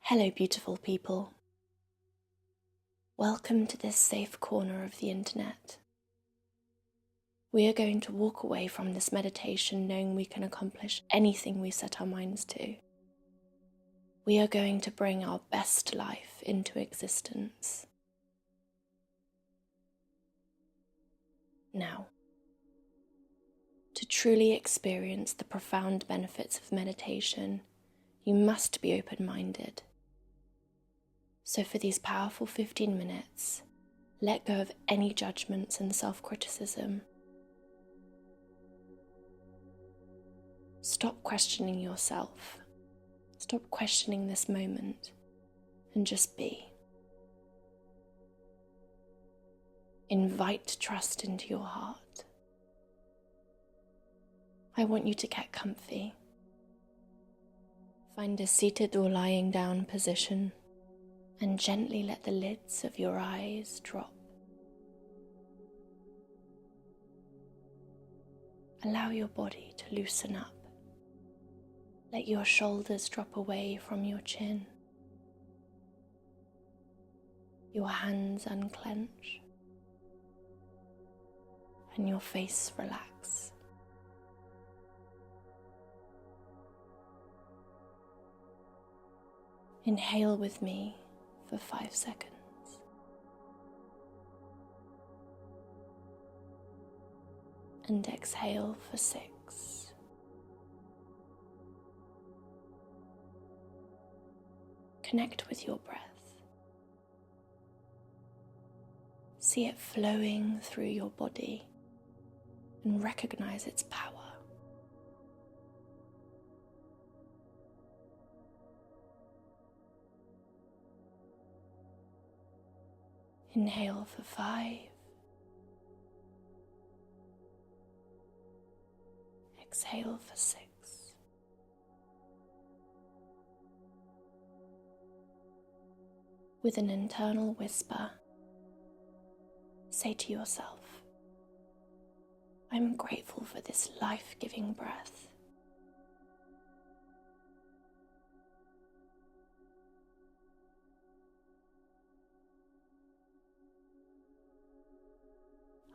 Hello, beautiful people. Welcome to this safe corner of the internet. We are going to walk away from this meditation knowing we can accomplish anything we set our minds to. We are going to bring our best life into existence. Now, to truly experience the profound benefits of meditation, you must be open-minded. So for these powerful 15 minutes, let go of any judgments and self-criticism. Stop questioning yourself. Stop questioning this moment and just be. Invite trust into your heart. I want you to get comfy. Find a seated or lying down position and gently let the lids of your eyes drop. Allow your body to loosen up. Let your shoulders drop away from your chin. Your hands unclench and your face relax. Inhale with me for 5 seconds. And exhale for 6. Connect with your breath. See it flowing through your body and recognize its power. Inhale for 5. Exhale for 6. With an internal whisper, say to yourself, I'm grateful for this life-giving breath.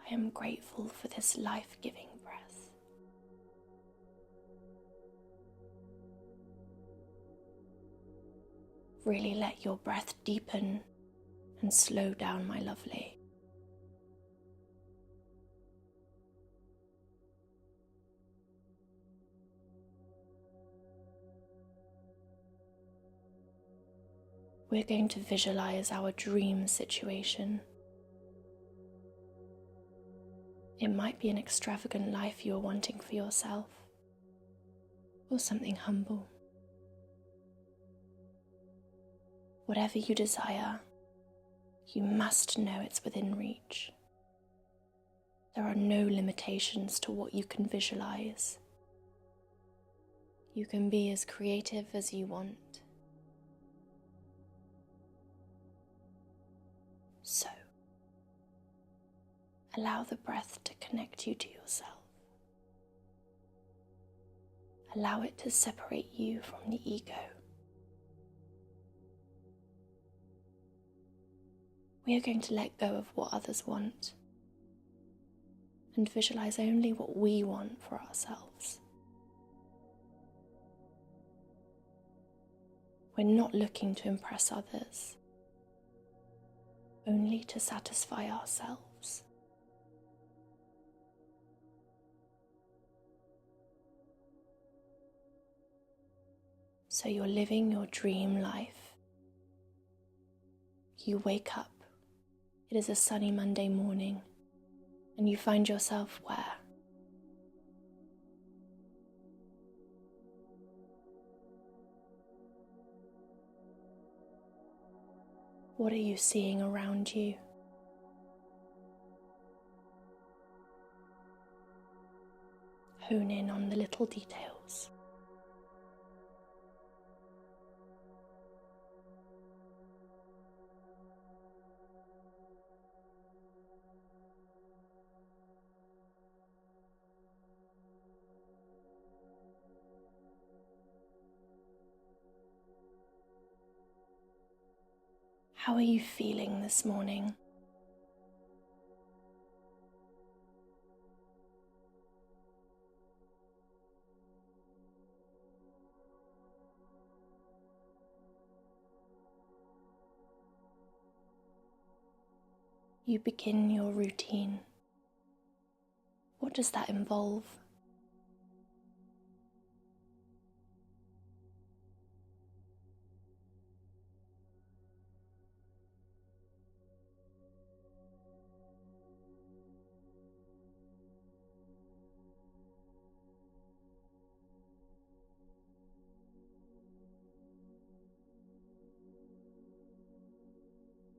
I am grateful for this life-giving breath. Really let your breath deepen and slow down, my lovely. We're going to visualize our dream situation. It might be an extravagant life you're wanting for yourself, or something humble. Whatever you desire, you must know it's within reach. There are no limitations to what you can visualize. You can be as creative as you want. So, allow the breath to connect you to yourself. Allow it to separate you from the ego. We are going to let go of what others want and visualize only what we want for ourselves. We're not looking to impress others, only to satisfy ourselves. So you're living your dream life. You wake up. It is a sunny Monday morning, and you find yourself where? What are you seeing around you? Hone in on the little details. How are you feeling this morning? You begin your routine. What does that involve?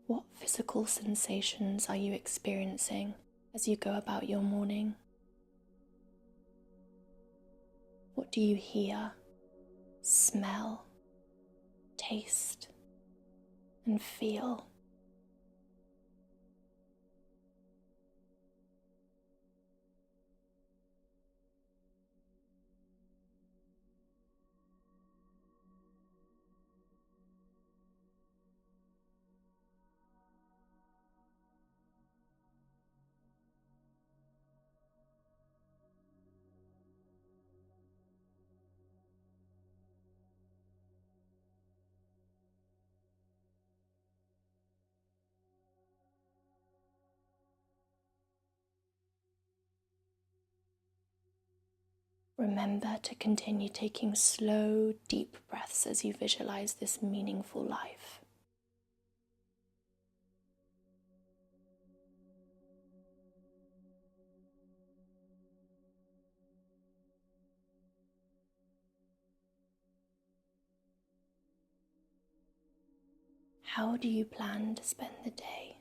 What physical sensations are you experiencing as you go about your morning? What do you hear, smell, taste, and feel? Remember to continue taking slow, deep breaths as you visualize this meaningful life. How do you plan to spend the day?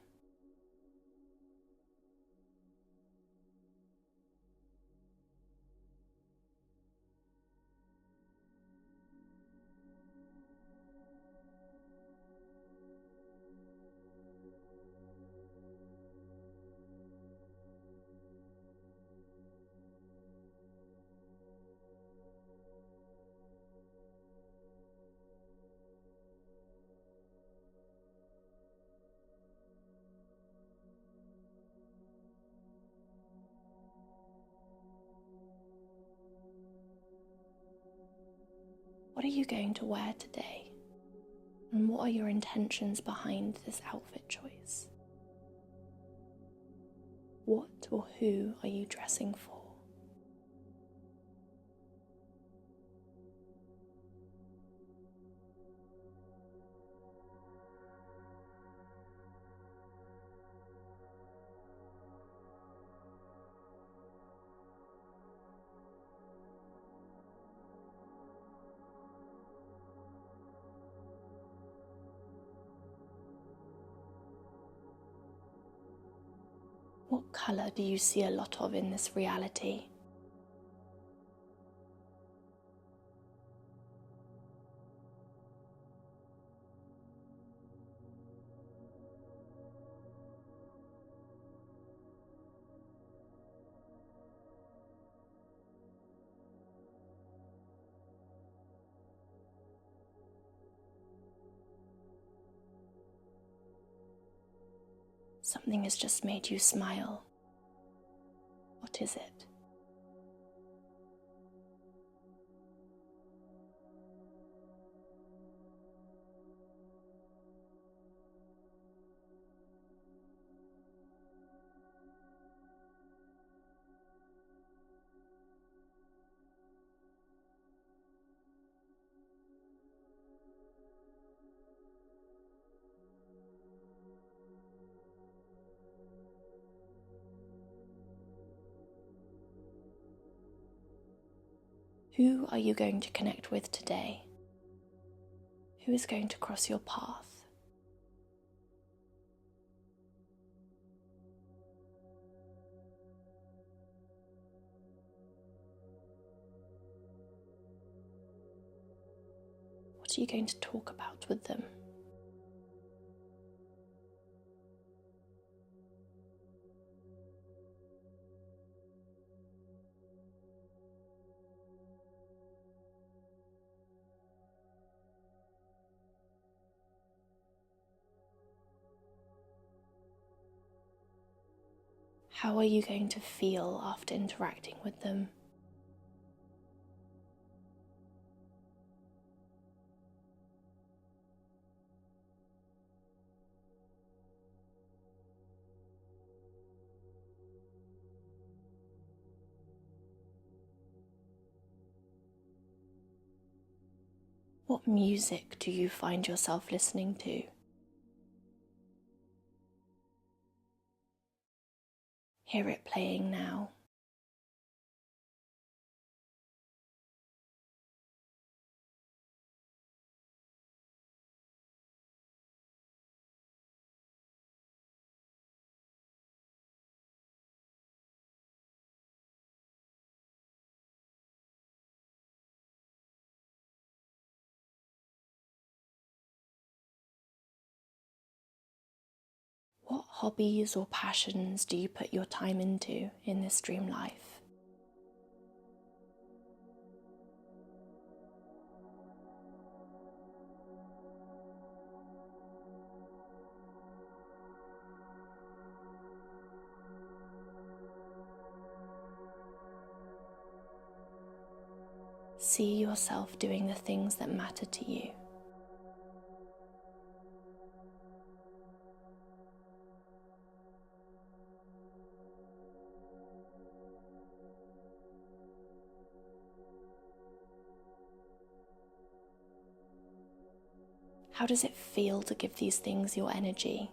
What are you going to wear today? And what are your intentions behind this outfit choice? What or who are you dressing for? What colour do you see a lot of in this reality? Something has just made you smile. What is it? Who are you going to connect with today? Who is going to cross your path? What are you going to talk about with them? How are you going to feel after interacting with them? What music do you find yourself listening to? Hear it playing now. What hobbies or passions do you put your time into in this dream life? See yourself doing the things that matter to you. How does it feel to give these things your energy?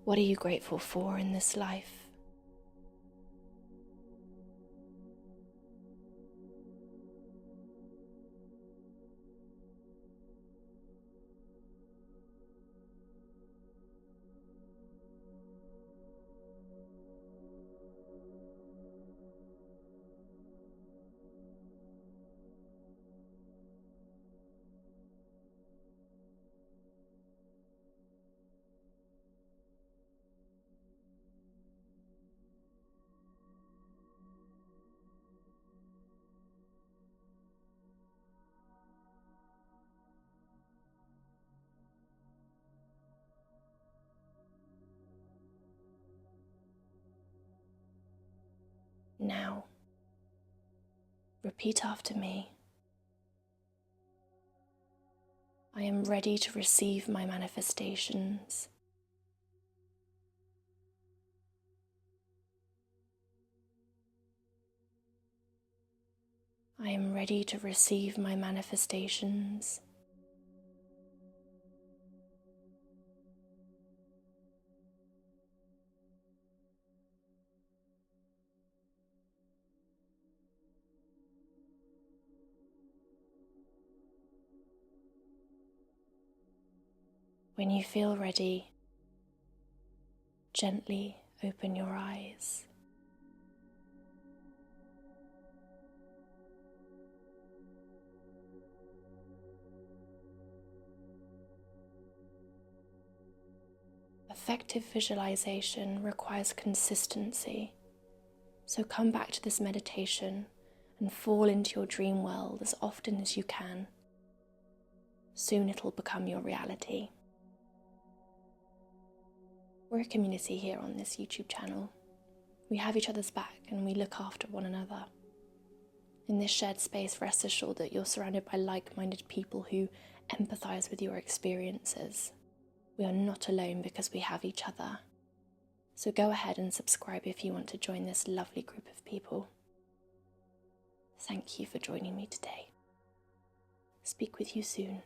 What are you grateful for in this life? Now, repeat after me. I am ready to receive my manifestations. I am ready to receive my manifestations. When you feel ready, gently open your eyes. Effective visualization requires consistency, so come back to this meditation and fall into your dream world as often as you can. Soon it'll become your reality. We're a community here on this YouTube channel. We have each other's back and we look after one another. In this shared space, rest assured that you're surrounded by like-minded people who empathize with your experiences. We are not alone because we have each other. So go ahead and subscribe if you want to join this lovely group of people. Thank you for joining me today. Speak with you soon.